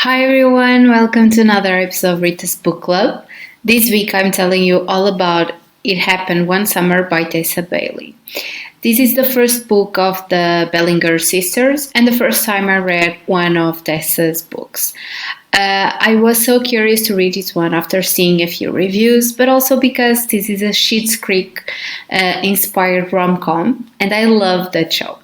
Hi everyone, welcome to another episode of Rita's Book Club. This week I'm telling you all about It Happened One Summer by Tessa Bailey. This is the first book of the Bellinger sisters and the first time I read one of Tessa's books. I was so curious to read this one after seeing a few reviews, but also because this is a Schitt's Creek inspired rom-com and I love that show.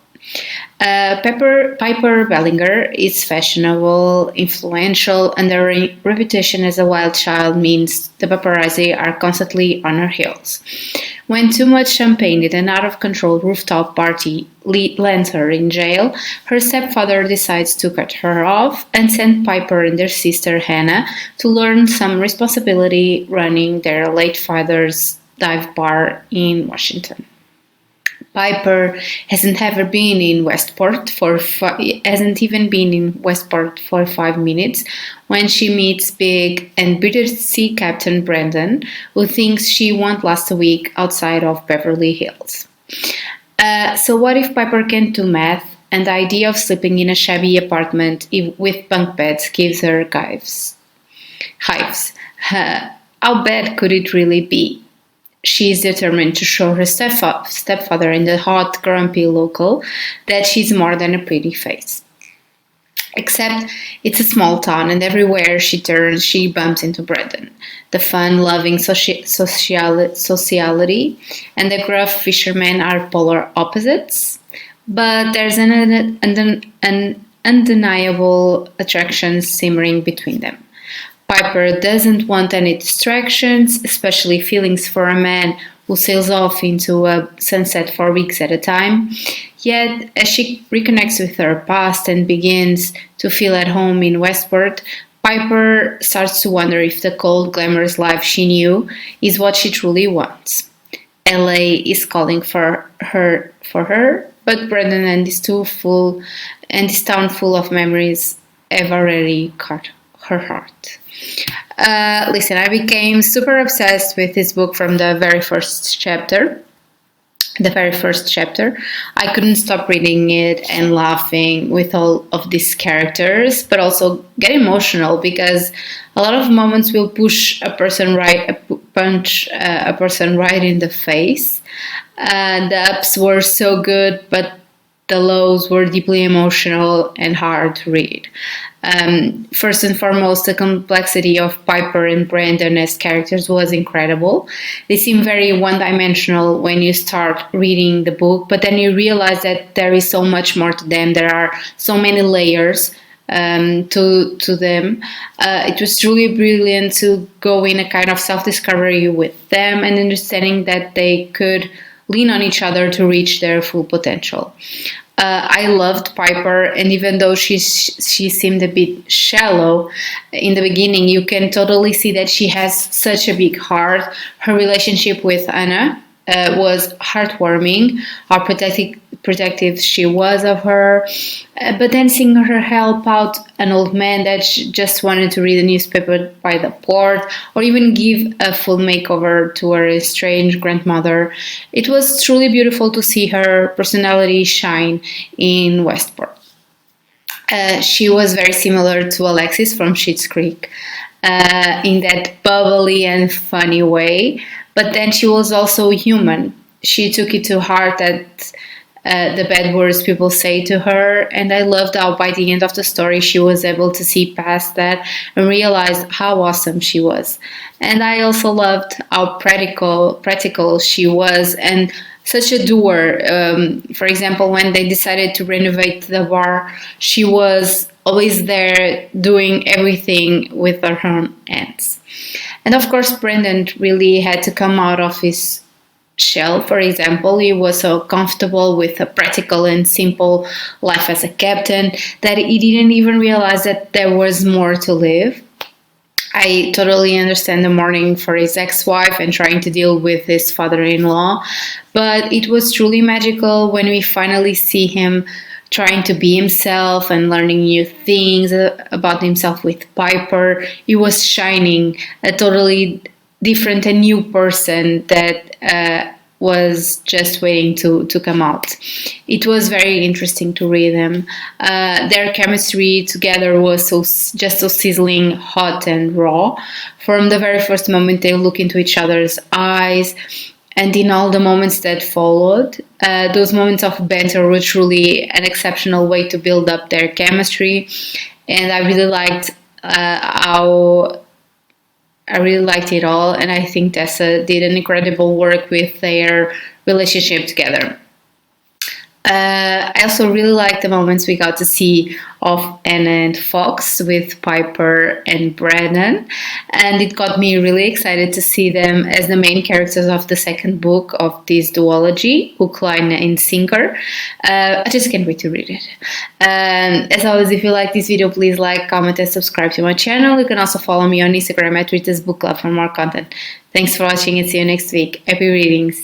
Piper Bellinger is fashionable, influential, and her reputation as a wild child means the paparazzi are constantly on her heels. When too much champagne at an out-of-control rooftop party lands her in jail, her stepfather decides to cut her off and send Piper and their sister Hannah to learn some responsibility running their late father's dive bar in Washington. Piper hasn't even been in Westport for 5 minutes when she meets big and bitter sea captain Brandon, who thinks she won't last a week outside of Beverly Hills. So what if Piper can't do math, and the idea of sleeping in a shabby apartment with bunk beds gives her hives? How bad could it really be? She is determined to show her stepfather and the hot, grumpy local that she's more than a pretty face. Except it's a small town, and everywhere she turns, she bumps into Brandon. The fun-loving sociality and the gruff fisherman are polar opposites, but there's an undeniable attraction simmering between them. Piper doesn't want any distractions, especially feelings for a man who sails off into a sunset for weeks at a time. Yet, as she reconnects with her past and begins to feel at home in Westport, Piper starts to wonder if the cold, glamorous life she knew is what she truly wants. LA is calling for her, but Brandon and this town full of memories have already caught her heart. Listen, I became super obsessed with this book from the very first chapter. I couldn't stop reading it and laughing with all of these characters, but also get emotional because a lot of moments will punch a person right in the face. The ups were so good, but the lows were deeply emotional and hard to read. First and foremost, the complexity of Piper and Brandon as characters was incredible. They seem very one-dimensional when you start reading the book, but then you realize that there is so much more to them. There are so many layers to them. It was truly brilliant to go in a kind of self-discovery with them and understanding that they could lean on each other to reach their full potential. I loved Piper, and even though she seemed a bit shallow in the beginning, you can totally see that she has such a big heart. Her relationship with Anna was heartwarming, how protective she was of her, but then seeing her help out an old man that just wanted to read a newspaper by the port, or even give a full makeover to her estranged grandmother, it was truly beautiful to see her personality shine in Westport. She was very similar to Alexis from Schitt's Creek in that bubbly and funny way, but then she was also human. She took it to heart that the bad words people say to her, and I loved how by the end of the story she was able to see past that and realize how awesome she was. And I also loved how practical she was and such a doer. For example, when they decided to renovate the bar, she was always there doing everything with her own hands. And of course, Brandon really had to come out of his shell. For example, he was so comfortable with a practical and simple life as a captain that he didn't even realize that there was more to live. I totally understand the mourning for his ex-wife and trying to deal with his father-in-law, but it was truly magical when we finally see him trying to be himself and learning new things about himself with Piper. He was shining a totally different and new person that was just waiting to come out. It was very interesting to read them. Their chemistry together was just so sizzling, hot, and raw. From the very first moment they look into each other's eyes, and in all the moments that followed, those moments of banter were truly an exceptional way to build up their chemistry. And I really liked it all, and I think Tessa did an incredible work with their relationship together. I also really liked the moments we got to see of Anna and Fox with Piper and Brandon, and it got me really excited to see them as the main characters of the second book of this duology, Hook, Line, and Sinker. I just can't wait to read it. As always, if you like this video, please like, comment, and subscribe to my channel. You can also follow me on Instagram at Rita's Book Club for more content. Thanks for watching and see you next week. Happy readings!